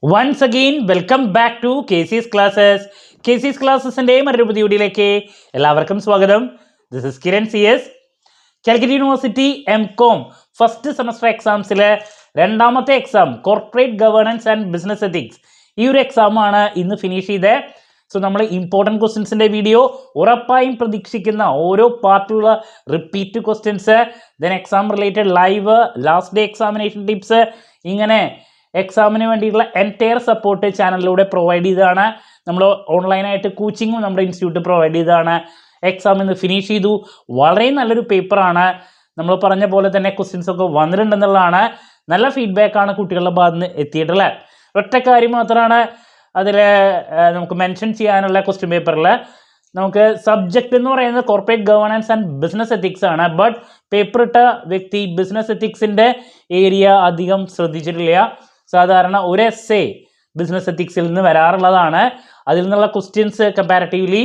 Once again, welcome back to KC's Classes. KC's Classesന്റെ മറ്റൊരു പുതിയ വീഡിയോയിലേക്ക് എല്ലാവർക്കും സ്വാഗതം. This is Kiran CS. Calicut university M.Com first semester എക്സാംസിലെ രണ്ടാമത്തെ exam corporate governance and business ethics ഈ ഒരു എക്സാമാണ് ഇന്ന് ഫിനിഷ് ചെയ്തത്. സോ നമ്മൾ ഇമ്പോർട്ടൻറ്റ് ക്വസ്റ്റ്യൻസിൻ്റെ വീഡിയോ ഉറപ്പായും പ്രതീക്ഷിക്കുന്ന ഓരോ പാർട്ടിലുള്ള repeat questions, then exam related live, last day examination tips, ഇങ്ങനെ എക്സാമിന് വേണ്ടിയിട്ടുള്ള എൻറ്റയർ സപ്പോർട്ട് ചാനലിലൂടെ പ്രൊവൈഡ് ചെയ്തതാണ്. നമ്മൾ ഓൺലൈനായിട്ട് കോച്ചിങ്ങും നമ്മുടെ ഇൻസ്റ്റിറ്റ്യൂട്ട് പ്രൊവൈഡ് ചെയ്തതാണ്. എക്സാം ഇന്ന് ഫിനിഷ് ചെയ്തു. വളരെ നല്ലൊരു പേപ്പറാണ്. നമ്മൾ പറഞ്ഞ പോലെ തന്നെ ക്വസ്റ്റ്യൻസ് ഒക്കെ വന്നിട്ടുണ്ടെന്നുള്ളതാണ്. നല്ല ഫീഡ്ബാക്കാണ് കുട്ടികളുടെ ഭാഗത്ത് നിന്ന് എത്തിയിട്ടുള്ളത്. ഒറ്റ കാര്യം മാത്രമാണ് അതിൽ നമുക്ക് മെൻഷൻ ചെയ്യാനുള്ള ക്വസ്റ്റ്യൻ പേപ്പറിൽ. നമുക്ക് സബ്ജക്റ്റ് എന്ന് പറയുന്നത് corporate governance and business ethics ആണ്. ബട്ട് പേപ്പർ ഇട്ട വ്യക്തി ബിസിനസ് എത്തിക്സിൻ്റെ ഏരിയ അധികം ശ്രദ്ധിച്ചിട്ടില്ല. സാധാരണ ഒരു എസ്സേ ബിസിനസ് എത്തിക്സിൽ നിന്ന് വരാറുള്ളതാണ്. അതിൽ നിന്നുള്ള ക്വസ്റ്റ്യൻസ് കമ്പാരിറ്റീവ്ലി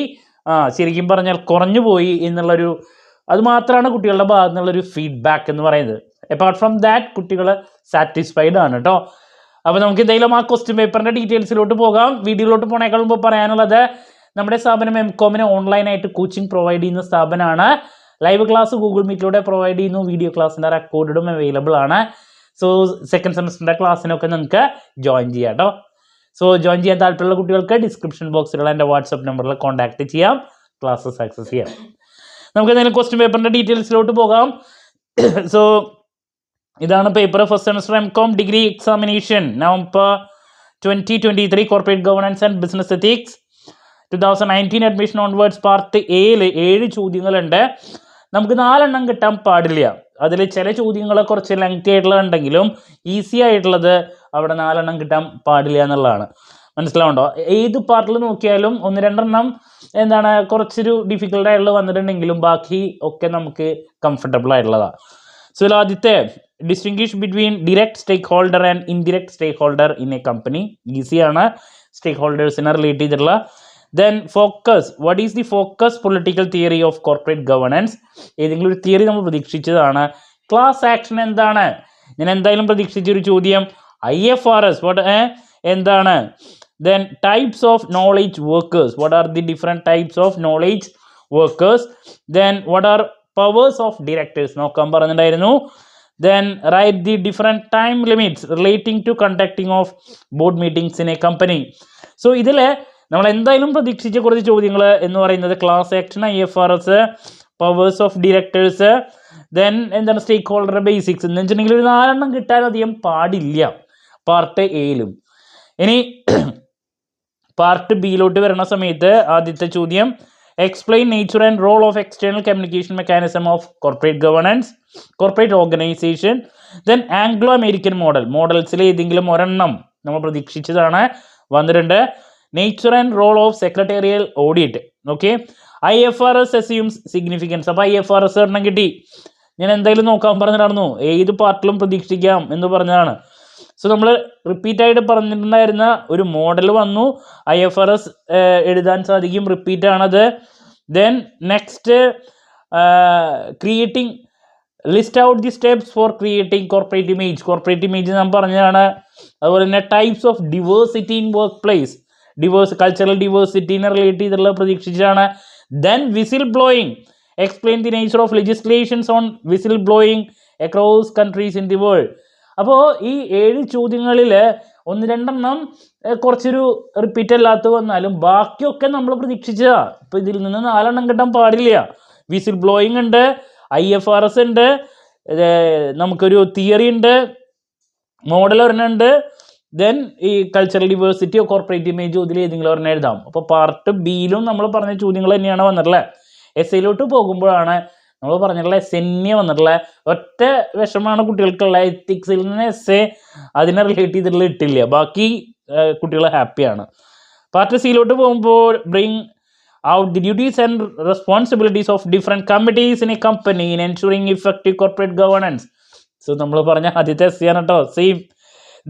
ശരിക്കും പറഞ്ഞാൽ കുറഞ്ഞു പോയി എന്നുള്ളൊരു, അത് മാത്രമാണ് കുട്ടികളുടെ ഭാഗത്തു നിന്നുള്ളൊരു ഫീഡ്ബാക്ക് എന്ന് പറയുന്നത്. അപ്പാർട്ട് ഫ്രം ദാറ്റ് കുട്ടികൾ സാറ്റിസ്ഫൈഡ് ആണ് കേട്ടോ. അപ്പോൾ നമുക്ക് എന്തെങ്കിലും ആ ക്വസ്റ്റ്യൻ പേപ്പറിൻ്റെ ഡീറ്റെയിൽസിലോട്ട് പോകാം. വീഡിയോയിലോട്ട് പോണേക്കാൾ മുമ്പ് പറയാനുള്ളത്, നമ്മുടെ സ്ഥാപനം M.Com ഓൺലൈനായിട്ട് കോച്ചിങ് പ്രൊവൈഡ് ചെയ്യുന്ന സ്ഥാപനമാണ്. ലൈവ് ക്ലാസ് ഗൂഗിൾ മീറ്റിലൂടെ പ്രൊവൈഡ് ചെയ്യുന്നു. വീഡിയോ ക്ലാസ്സിൻ്റെ റെക്കോർഡും അവൈലബിൾ ആണ്. സോ സെക്കൻഡ് സെമസ്റ്ററിൻ്റെ ക്ലാസ്സിനൊക്കെ നിങ്ങൾക്ക് ജോയിൻ ചെയ്യാം കേട്ടോ. സോ ജോയിൻ ചെയ്യാൻ താല്പര്യമുള്ള കുട്ടികൾക്ക് ഡിസ്ക്രിപ്ഷൻ ബോക്സിലുള്ള എൻ്റെ വാട്സപ്പ് നമ്പറിൽ കോൺടാക്ട് ചെയ്യാം, ക്ലാസ്സസ് ആക്സസ് ചെയ്യാം. നമുക്ക് എന്തെങ്കിലും ക്വസ്റ്റ്യൻ പേപ്പറിൻ്റെ ഡീറ്റെയിൽസിലോട്ട് പോകാം. സോ ഇതാണ് paper. First semester M.Com degree examination November 2023 corporate governance and business ethics 2019 admission onwards part എയിൽ 7 ചോദ്യങ്ങളുണ്ട്. നമുക്ക് 4 എണ്ണം കിട്ടാൻ പാടില്ല. അതിൽ ചില ചോദ്യങ്ങൾ കുറച്ച് ലെങ്തി ആയിട്ടുള്ളതുണ്ടെങ്കിലും ഈസി ആയിട്ടുള്ളത് അവിടെ 4 എണ്ണം കിട്ടാൻ പാടില്ല എന്നുള്ളതാണ്. മനസ്സിലാവുണ്ടോ? ഏത് പാർട്ടിൽ നോക്കിയാലും 1-2 എണ്ണം എന്താണ് കുറച്ചൊരു ഡിഫിക്കൽട്ട് ആയിട്ടുള്ളത് വന്നിട്ടുണ്ടെങ്കിലും ബാക്കി ഒക്കെ നമുക്ക് കംഫർട്ടബിൾ ആയിട്ടുള്ളതാണ്. സോ ഇതിൽ ആദ്യത്തെ, distinguish between direct stakeholder and indirect stakeholder in a company. ഈസിയാണ്, സ്റ്റേക്ക് ഹോൾഡേഴ്സിനെ റിലേറ്റ് ചെയ്തിട്ടുള്ള. Then focus, what is the focus political theory of corporate governance. ഏതെങ്കിലും ഒരു തിയറി നമ്മൾ പ്രതീക്ഷിച്ചതാണ്. ക്ലാസ് ആക്ഷൻ എന്താണ്? ഞാൻ എന്തായാലും പ്രതീക്ഷിച്ചൊരു ചോദ്യം. IFRS എന്താണ്? Then types of knowledge workers, what are the different types of knowledge workers. Then what are powers of directors നോക്കാൻ പറഞ്ഞിട്ടുണ്ടായിരുന്നു. Then write the different time limits relating to conducting of board meetings in a company. So ഇതിൽ നമ്മൾ എന്തായാലും പ്രതീക്ഷിച്ച കുറച്ച് ചോദ്യങ്ങൾ എന്ന് പറയുന്നത് class action, IFRS, powers of directors, then എന്താണ് സ്റ്റേക്ക് ഹോൾഡർ ബേസിക്സ് എന്ന് വെച്ചിട്ടുണ്ടെങ്കിൽ ഒരു 4 എണ്ണം കിട്ടാൻ അധികം പാടില്ല പാർട്ട് എയിലും. ഇനി പാർട്ട് ബിയിലോട്ട് വരുന്ന സമയത്ത് ആദ്യത്തെ ചോദ്യം, explain nature and role of external communication mechanism of corporate governance, corporate organisation. Then Anglo American മോഡൽസിൽ ഏതെങ്കിലും ഒരെണ്ണം നമ്മൾ പ്രതീക്ഷിച്ചതാണ്, വന്നിട്ടുണ്ട്. Nature and role of secretarial audit. Okay, IFRS assumes significance. അപ്പോൾ IFRS ഒരെണ്ണം കിട്ടി. ഞാൻ എന്തായാലും നോക്കാൻ പറഞ്ഞിട്ടായിരുന്നു, ഏത് പാർട്ടിലും പ്രതീക്ഷിക്കാം എന്ന് പറഞ്ഞതാണ്. സോ നമ്മൾ റിപ്പീറ്റായിട്ട് പറഞ്ഞിട്ടുണ്ടായിരുന്ന ഒരു മോഡൽ വന്നു, IFRS എഴുതാൻ സാധിക്കും, റിപ്പീറ്റ് ആണത്. Then next, creating, list out the steps for creating corporate image. Corporate image നാം പറഞ്ഞതാണ്. അതുപോലെ തന്നെ types of diversity in work place, cultural ഡിവേഴ്സിറ്റീനെ റിലേറ്റ് ചെയ്തിട്ടുള്ള പ്രതീക്ഷിച്ചാണ്. Then whistle blowing, explain the nature of legislations on whistle blowing across countries in the world. അപ്പോൾ ഈ 7 ചോദ്യങ്ങളിൽ 1-2 എണ്ണം കുറച്ചൊരു റിപ്പീറ്റ് അല്ലാത്ത വന്നാലും ബാക്കിയൊക്കെ നമ്മൾ പ്രതീക്ഷിച്ചതാണ്. ഇപ്പോൾ ഇതിൽ നിന്ന് 4 എണ്ണം കിട്ടാൻ പാടില്ല. വിസിൽ ബ്ലോയിങ് ഉണ്ട്, IFRS ഉണ്ട്, നമുക്കൊരു തിയറി ഉണ്ട്, മോഡൽ ഒരെണ്ണമുണ്ട്, ദെൻ ഈ കൾച്ചറൽ ഡിവേഴ്സിറ്റിയോ കോർപ്പറേറ്റ് ഇമേജോ ഇതിൽ ഏതെങ്കിലും ഒരെണ്ണം എഴുതാം. അപ്പോൾ പാർട്ട് ബിയിലും നമ്മൾ പറഞ്ഞ ചോദ്യങ്ങൾ തന്നെയാണ് വന്നിട്ടുള്ളത്. എസ്സേയിലോട്ട് പോകുമ്പോഴാണ് നമ്മൾ പറഞ്ഞിട്ടുള്ള എസ്സെന്നെ വന്നിട്ടുള്ള. ഒറ്റ വിഷമാണ് കുട്ടികൾക്കുള്ള, എത്തിക്സിൽ നിന്ന് എസ്സേ അതിനെ റിലേറ്റ് ചെയ്തിട്ടുള്ള ഇട്ടില്ല, ബാക്കി കുട്ടികൾ ഹാപ്പിയാണ്. പാർട്ട് സിയിലോട്ട് പോകുമ്പോൾ bring out the duties and responsibilities of different committees in a company in ensuring effective corporate governance. So നമ്മൾ പറഞ്ഞ ആദ്യത്തെ എസ്സേ ആണ് കേട്ടോ, same.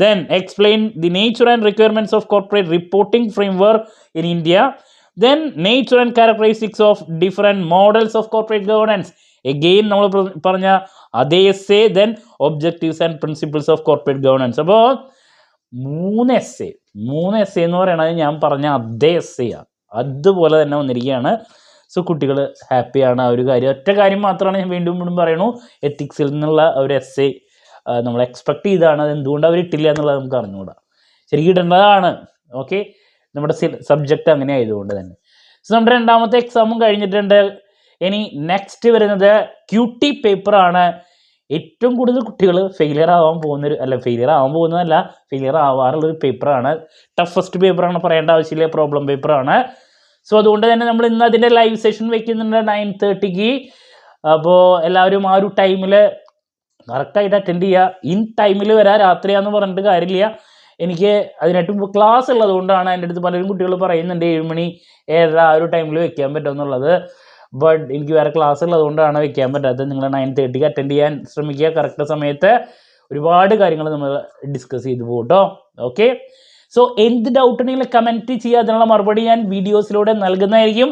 Then explain the nature and requirements of corporate reporting framework in India. Then nature and characteristics of different models of corporate governance. Again നമ്മൾ പറഞ്ഞ അതേ essay. Then objectives and principles of corporate governance. അപ്പോൾ 3 S എന്ന് പറയുന്നത് ഞാൻ പറഞ്ഞ അതേ ആണ്, അതുപോലെ തന്നെ വന്നിരിക്കുകയാണ്. സോ കുട്ടികൾ ഹാപ്പിയാണ്. ആ ഒരു കാര്യം, ഒറ്റ കാര്യം മാത്രമാണ് ഞാൻ വീണ്ടും വീണ്ടും പറയണു, എത്തിക്സിൽ നിന്നുള്ള ഒരു നമ്മൾ എക്സ്പെക്ട് ചെയ്താണ്. അത് എന്തുകൊണ്ട് അവർ ഇട്ടില്ല എന്നുള്ളത് നമുക്ക് അറിഞ്ഞുകൂടാ, ശരിക്കും ഇടേണ്ടതാണ്. ഓക്കെ, നമ്മുടെ സബ്ജക്റ്റ് അങ്ങനെ ആയതുകൊണ്ട് തന്നെ. സോ നമ്മുടെ രണ്ടാമത്തെ എക്സാമും കഴിഞ്ഞിട്ടുണ്ട്. ഇനി നെക്സ്റ്റ് വരുന്നത് QT പേപ്പറാണ്. ഏറ്റവും കൂടുതൽ കുട്ടികൾ ഫെയിലിയർ ആവാൻ ഫെയിലിയർ ആവാറുള്ളൊരു പേപ്പറാണ്. ടഫസ്റ്റ് പേപ്പറാണ്, പറയേണ്ട ആവശ്യമില്ല, പ്രോബ്ലം പേപ്പറാണ്. സോ അതുകൊണ്ട് തന്നെ നമ്മൾ ഇന്ന് അതിൻ്റെ ലൈവ് സെഷൻ വെക്കുന്നുണ്ട് 9:30-ക്ക്. അപ്പോൾ എല്ലാവരും ആ ഒരു ടൈമിൽ കറക്റ്റായിട്ട് അറ്റൻഡ് ചെയ്യുക. ഇൻ ടൈമിൽ വരാം, രാത്രിയാന്ന് പറഞ്ഞിട്ട് കാര്യമില്ല. എനിക്ക് അതിനായിട്ട് ക്ലാസ് ഉള്ളത് കൊണ്ടാണ്. എൻ്റെ അടുത്ത് പലരും കുട്ടികൾ പറയുന്നുണ്ട് 7 മണി 7:30 ആ ഒരു ടൈമിൽ വെക്കാൻ പറ്റുമെന്നുള്ളത്. ബട്ട് എനിക്ക് വേറെ ക്ലാസ് ഉള്ളത് കൊണ്ടാണ് വെക്കാൻ പറ്റാത്തത്. നിങ്ങൾ 9:30-ക്ക് അറ്റൻഡ് ചെയ്യാൻ ശ്രമിക്കുക. കറക്റ്റ് സമയത്ത് ഒരുപാട് കാര്യങ്ങൾ നമ്മൾ ഡിസ്കസ് ചെയ്ത് പോകും കേട്ടോ. ഓക്കെ, സോ എന്ത് ഡൗട്ട് ഉണ്ടെങ്കിലും കമൻറ്റ് ചെയ്യുക, അതിനുള്ള മറുപടി ഞാൻ വീഡിയോസിലൂടെ നൽകുന്നതായിരിക്കും.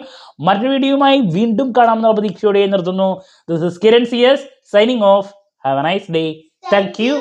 മറ്റൊരു വീഡിയോയുമായി വീണ്ടും കാണാമെന്ന പ്രതീക്ഷയോടെ നിർത്തുന്നു. This is Kiran CS signing off. Have a nice day. Thank U.